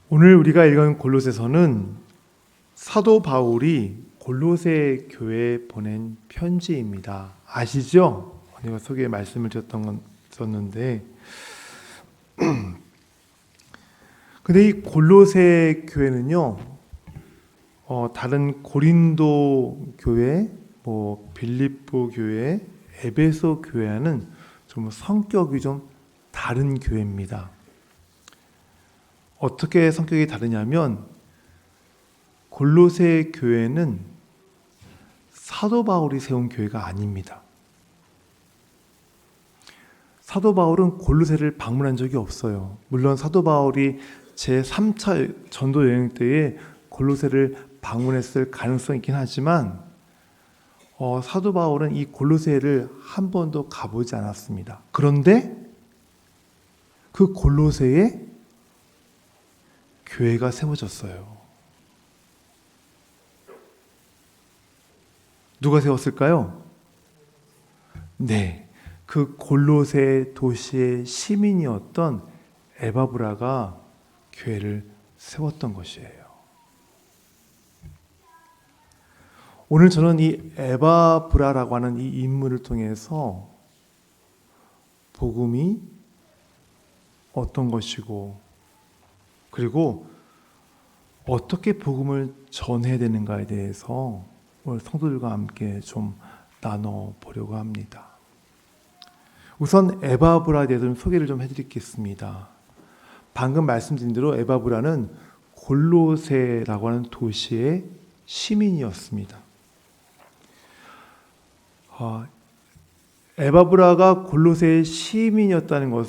오늘 우리가 읽은 골로새서는 사도 바울이 골로새 교회에 보낸 편지입니다. 아시죠? 제가 소개에 말씀을 드렸는데 근데 이 골로새 교회는요, 다른 고린도 교회, 빌립보 교회, 에베소 교회와는 좀 성격이 좀 다른 교회입니다. 어떻게 성격이 다르냐면 골로새 교회는 사도 바울이 세운 교회가 아닙니다. 사도 바울은 골로새를 방문한 적이 없어요. 물론 사도 바울이 제3차 전도 여행 때에 골로새를 방문했을 가능성이 있긴 하지만 사도 바울은 이 골로새를 한 번도 가보지 않았습니다. 그런데 그 골로새에 교회가 세워졌어요. 누가 세웠을까요? 네, 그 골로새 도시의 시민이었던 에바브라가 교회를 세웠던 것이에요. 오늘 저는 이 에바브라라고 하는 이 인물을 통해서 복음이 어떤 것이고 그리고 어떻게 복음을 전해야 되는가에 대해서 오늘 성도들과 함께 좀 나눠보려고 합니다. 우선 에바브라에 대해서 좀 소개를 좀 해드리겠습니다. 방금 말씀드린 대로 에바브라는 골로새라고 하는 도시의 시민이었습니다. 에바브라가 골로새의 시민이었다고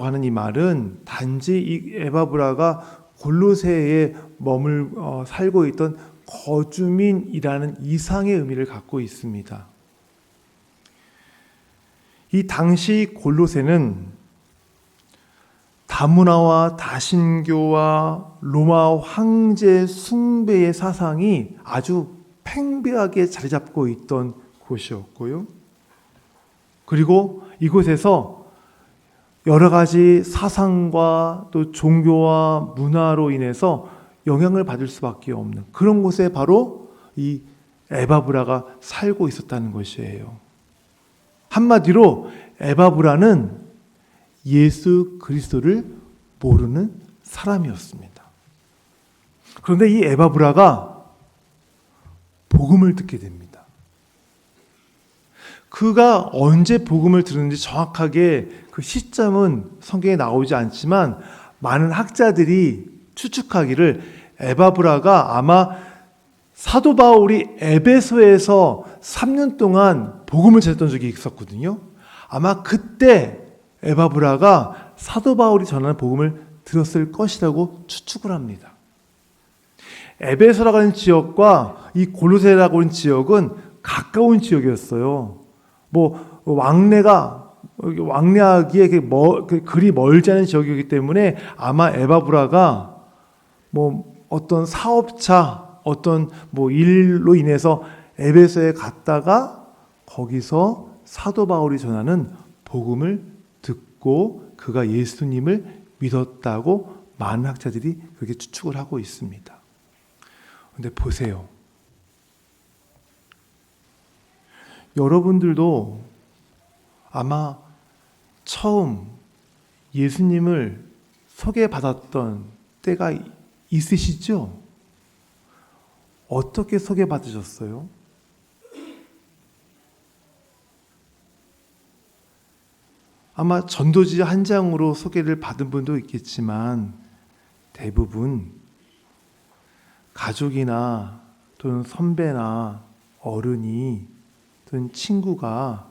하는 이 말은 단지 이 에바브라가 골로새에 살고 있던 거주민이라는 이상의 의미를 갖고 있습니다. 이 당시 골로새는 다문화와 다신교와 로마 황제 숭배의 사상이 아주 팽배하게 자리 잡고 있던 곳이었고요. 그리고 이곳에서 여러 가지 사상과 또 종교와 문화로 인해서 영향을 받을 수밖에 없는 그런 곳에 바로 이 에바브라가 살고 있었다는 것이에요. 한마디로 에바브라는 예수 그리스도를 모르는 사람이었습니다. 그런데 이 에바브라가 복음을 듣게 됩니다. 그가 언제 복음을 들었는지 정확하게 그 시점은 성경에 나오지 않지만 많은 학자들이 추측하기를 에바브라가 아마 사도 바울이 에베소에서 3년 동안 복음을 전했던 적이 있었거든요. 아마 그때 에바브라가 사도 바울이 전하는 복음을 들었을 것이라고 추측을 합니다. 에베소라고 하는 지역과 이 골로새라고 하는 지역은 가까운 지역이었어요. 왕래하기에 그리 멀지 않은 지역이기 때문에 아마 에바브라가 어떤 사업차, 어떤 일로 인해서 에베소에 갔다가 거기서 사도 바울이 전하는 복음을 듣고 그가 예수님을 믿었다고 많은 학자들이 그렇게 추측을 하고 있습니다. 그런데 보세요. 여러분들도 아마 처음 예수님을 소개받았던 때가 있으시죠? 어떻게 소개받으셨어요? 아마 전도지 한 장으로 소개를 받은 분도 있겠지만 대부분 가족이나 또는 선배나 어른이 또는 친구가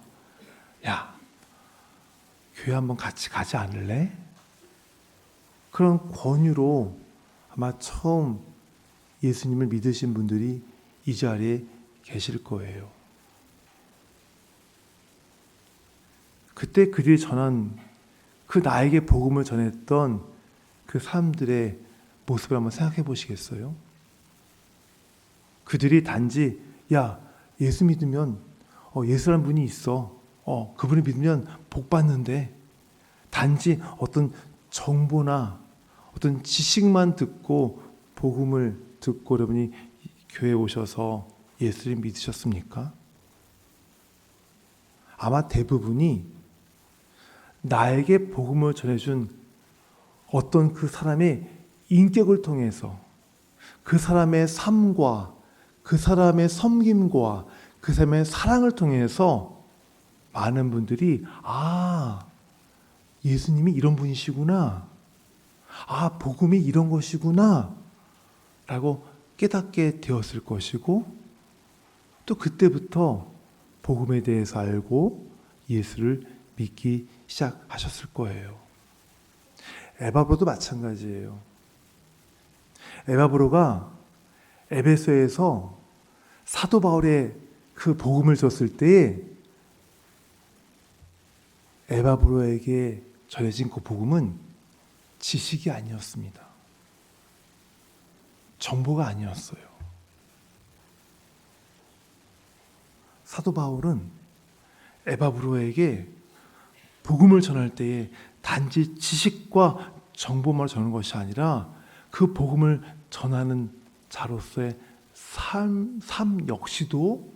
야, 교회 한번 같이 가지 않을래? 그런 권유로 아마 처음 예수님을 믿으신 분들이 이 자리에 계실 거예요. 그때 그들이 전한 그 나에게 복음을 전했던 그 사람들의 모습을 한번 생각해 보시겠어요? 그들이 단지 야, 예수 믿으면 예수라는 분이 있어. 그분을 믿으면 복 받는데 단지 어떤 정보나 어떤 지식만 듣고 복음을 듣고 여러분이 교회에 오셔서 예수를 믿으셨습니까? 아마 대부분이 나에게 복음을 전해준 어떤 그 사람의 인격을 통해서 그 사람의 삶과 그 사람의 섬김과 그 사람의 사랑을 통해서 많은 분들이 예수님이 이런 분이시구나, 복음이 이런 것이구나 라고 깨닫게 되었을 것이고, 또 그때부터 복음에 대해서 알고 예수를 믿기 시작하셨을 거예요. 에바브로도 마찬가지예요. 에바브로가 에베소에서 사도 바울의 그 복음을 줬을 때에 에바브로에게 전해진 그 복음은 지식이 아니었습니다. 정보가 아니었어요. 사도 바울은 에바브로에게 복음을 전할 때에 단지 지식과 정보만 전하는 것이 아니라 그 복음을 전하는 자로서의 삶 역시도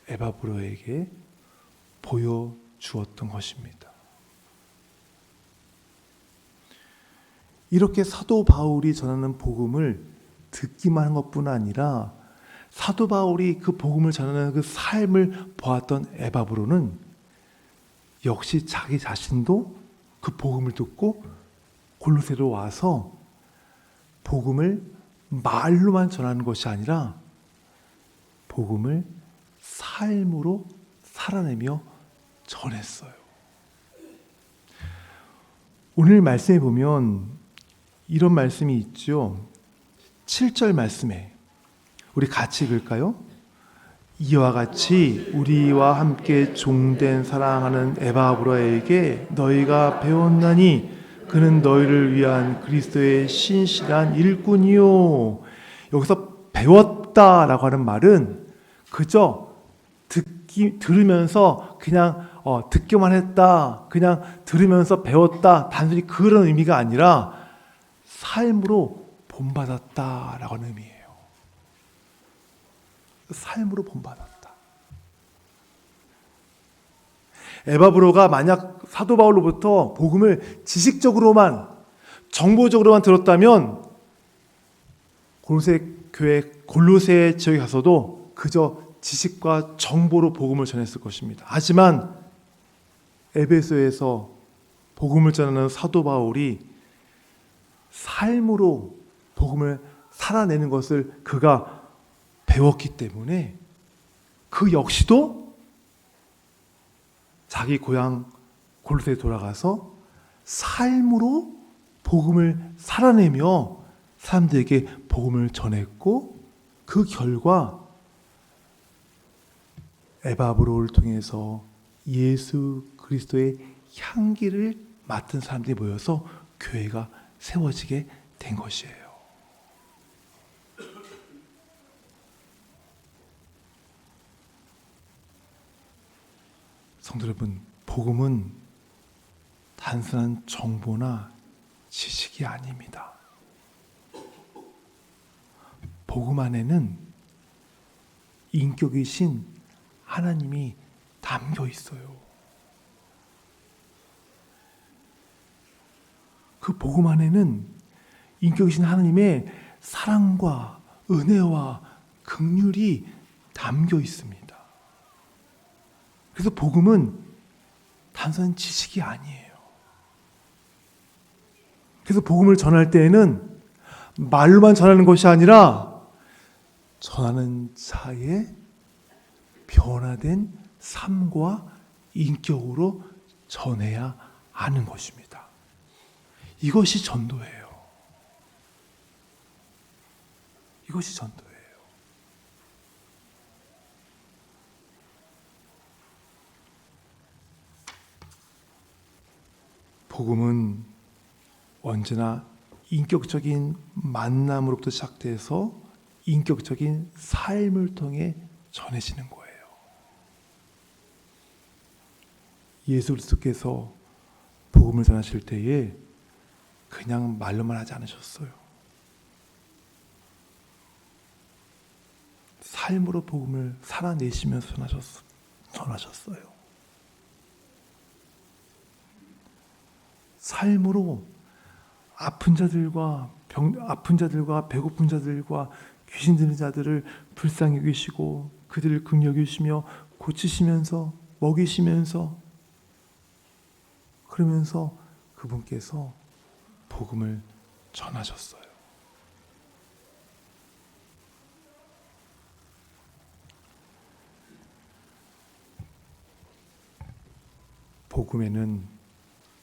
에바브로에게 보여주었던 것입니다. 이렇게 사도 바울이 전하는 복음을 듣기만 한 것뿐 아니라 사도 바울이 그 복음을 전하는 그 삶을 보았던 에바브로는 역시 자기 자신도 그 복음을 듣고 골로새로 와서 복음을 말로만 전하는 것이 아니라 복음을 삶으로 살아내며 전했어요. 오늘 말씀에 보면 이런 말씀이 있죠. 7절 말씀에 우리 같이 읽을까요? 이와 같이 우리와 함께 종된 사랑하는 에바브로에게 너희가 배웠나니 그는 너희를 위한 그리스도의 신실한 일꾼이요. 여기서 배웠다라고 하는 말은 그저 들으면서 그냥 듣기만 했다, 그냥 들으면서 배웠다, 단순히 그런 의미가 아니라 삶으로 본받았다라고 하는 의미예요. 삶으로 본받았다. 에바브로가 만약 사도 바울로부터 복음을 지식적으로만, 정보적으로만 들었다면 골로새 교회, 골로새 지역에 가서도 그저 지식과 정보로 복음을 전했을 것입니다. 하지만 에베소에서 복음을 전하는 사도 바울이 삶으로 복음을 살아내는 것을 그가 배웠기 때문에 그 역시도 자기 고향 골로새에 돌아가서 삶으로 복음을 살아내며 사람들에게 복음을 전했고, 그 결과 에바브로를 통해서 예수 그리스도의 향기를 맡은 사람들이 모여서 교회가 세워지게 된 것이에요. 성도 여러분, 복음은 단순한 정보나 지식이 아닙니다. 복음 안에는 인격이신 하나님이 담겨 있어요. 그 복음 안에는 인격이신 하나님의 사랑과 은혜와 긍휼이 담겨 있습니다. 그래서 복음은 단순한 지식이 아니에요. 그래서 복음을 전할 때에는 말로만 전하는 것이 아니라 전하는 자의 변화된 삶과 인격으로 전해야 하는 것입니다. 이것이 전도예요. 이것이 전도예요. 복음은 언제나 인격적인 만남으로부터 시작돼서 인격적인 삶을 통해 전해지는 거예요. 예수 그리스도께서 복음 복음을 전하실 때에 그냥 말로만 하지 않으셨어요. 삶으로 복음을 살아내시면서 전하셨어요. 삶으로 아픈 자들과 배고픈 자들과 귀신 들린 자들을 불쌍히 여기시고 그들을 긍휼히 여기시며 고치시면서 먹이시면서 그러면서 그분께서 복음을 전하셨어요. 복음에는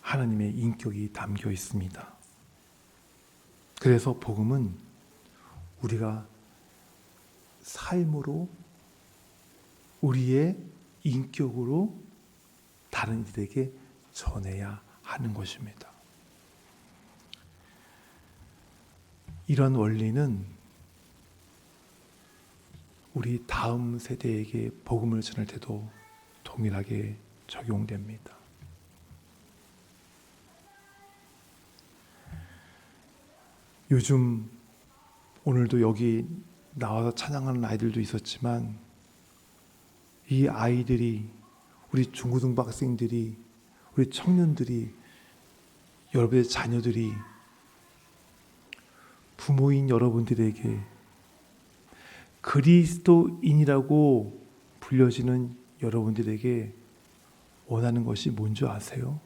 하나님의 인격이 담겨 있습니다. 그래서 복음은 우리가 삶으로 우리의 인격으로 다른 이들에게 전해야 하는 것입니다. 이런 원리는 우리 다음 세대에게 복음을 전할 때도 동일하게 적용됩니다. 요즘 오늘도 여기 나와서 찬양하는 아이들도 있었지만 이 아이들이 우리 중고등부 학생들이 우리 청년들이 여러분의 자녀들이 부모인 여러분들에게 그리스도인이라고 불려지는 여러분들에게 원하는 것이 뭔지 아세요?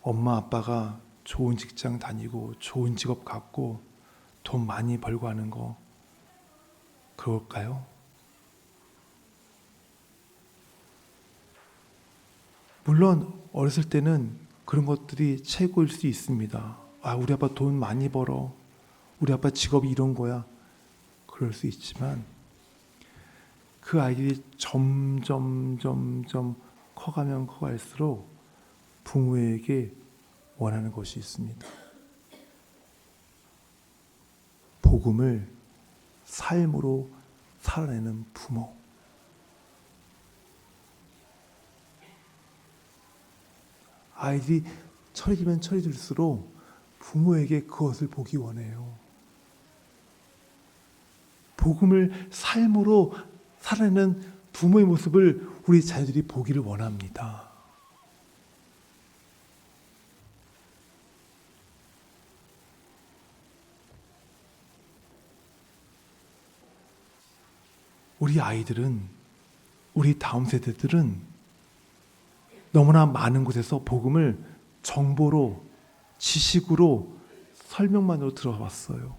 엄마 아빠가 좋은 직장 다니고 좋은 직업 갖고 돈 많이 벌고 하는 거 그럴까요? 물론 어렸을 때는 그런 것들이 최고일 수 있습니다. 아, 우리 아빠 돈 많이 벌어. 우리 아빠 직업이 이런 거야. 그럴 수 있지만 그 아이들이 점점 커가면 커갈수록 부모에게 원하는 것이 있습니다. 복음을 삶으로 살아내는 부모. 아이들이 철이 들면 철이 들수록 부모에게 그것을 보기 원해요. 복음을 삶으로 살아내는 부모의 모습을 우리 자녀들이 보기를 원합니다. 우리 아이들은, 우리 다음 세대들은 너무나 많은 곳에서 복음을 정보로, 지식으로, 설명만으로 들어봤어요.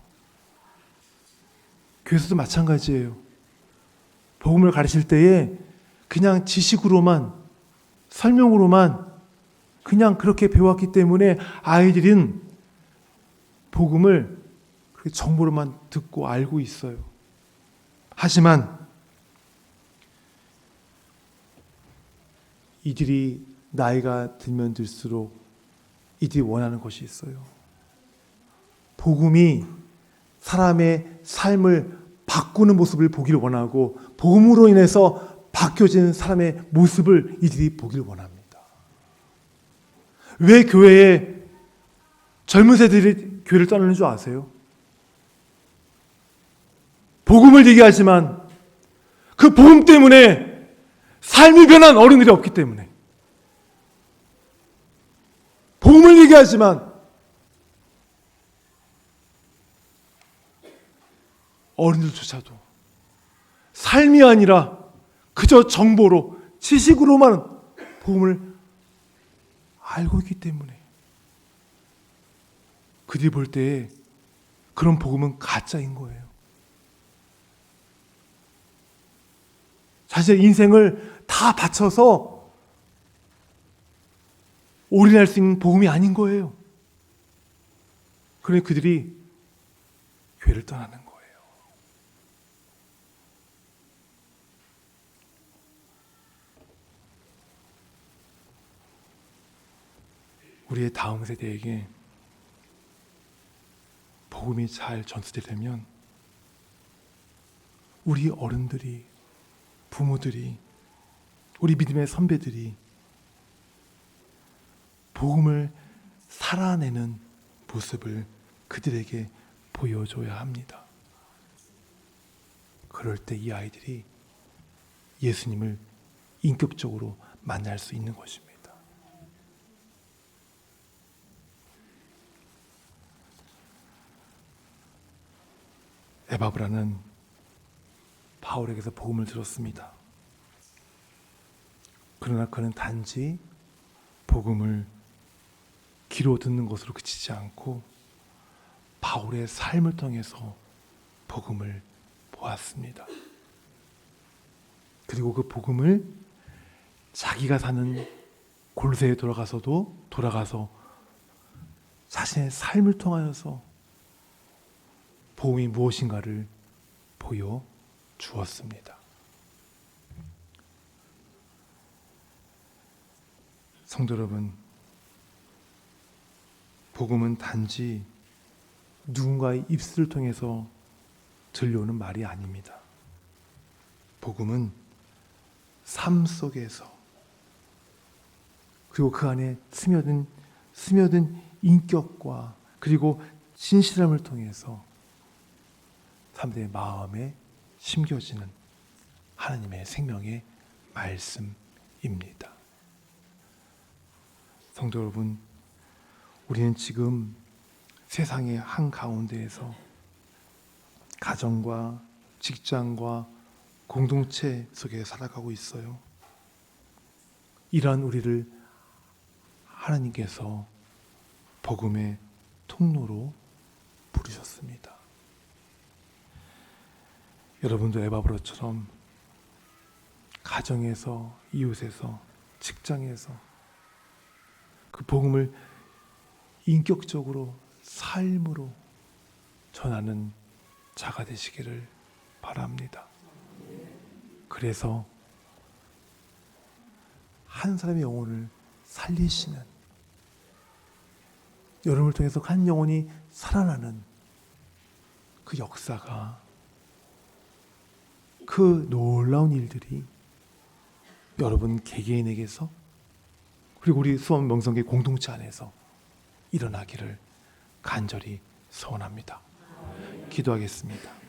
교회에서도 마찬가지예요. 복음을 가르칠 때에 그냥 지식으로만, 설명으로만 그냥 그렇게 배웠기 때문에 아이들은 복음을 정보로만 듣고 알고 있어요. 하지만 이들이 나이가 들면 들수록 이들이 원하는 것이 있어요. 복음이 사람의 삶을 바꾸는 모습을 보기를 원하고 복음으로 인해서 바뀌어지는 사람의 모습을 이들이 보기를 원합니다. 왜 교회에 젊은 세대들이 교회를 떠나는 줄 아세요? 복음을 얘기하지만 그 복음 때문에 삶이 변한 어른들이 없기 때문에 복음을 얘기하지만 어른들조차도 삶이 아니라 그저 정보로 지식으로만 복음을 알고 있기 때문에 그들이 볼 때에 그런 복음은 가짜인 거예요. 자신의 인생을 다 바쳐서 올인할 수 있는 복음이 아닌 거예요. 그러니 그들이 교회를 떠나는 거예요. 우리의 다음 세대에게 복음이 잘 전수되려면 우리 어른들이, 부모들이, 우리 믿음의 선배들이 복음을 살아내는 모습을 그들에게 보여줘야 합니다. 그럴 때 이 아이들이 예수님을 인격적으로 만날 수 있는 것입니다. 에바브라는 바울에게서 복음을 들었습니다. 그러나 그는 단지 복음을 귀로 듣는 것으로 그치지 않고 바울의 삶을 통해서 복음을 보았습니다. 그리고 그 복음을 자기가 사는 골로새에 돌아가서 자신의 삶을 통하여서 복음이 무엇인가를 보여주었습니다. 성도 여러분, 복음은 단지 누군가의 입술을 통해서 들려오는 말이 아닙니다. 복음은 삶 속에서 그리고 그 안에 스며든 인격과 그리고 진실함을 통해서 사람들의 마음에 심겨지는 하나님의 생명의 말씀입니다. 성도 여러분, 우리는 지금 세상의 한가운데에서 가정과 직장과 공동체 속에 살아가고 있어요. 이러한 우리를 하나님께서 복음의 통로로 부르셨습니다. 여러분도 에바브라처럼 가정에서, 이웃에서, 직장에서 그 복음을 인격적으로 삶으로 전하는 자가 되시기를 바랍니다. 그래서 한 사람의 영혼을 살리시는, 여러분을 통해서 한 영혼이 살아나는 그 역사가, 그 놀라운 일들이 여러분 개개인에게서 그리고 우리 수원 명성계 공동체 안에서 일어나기를 간절히 소원합니다. 기도하겠습니다.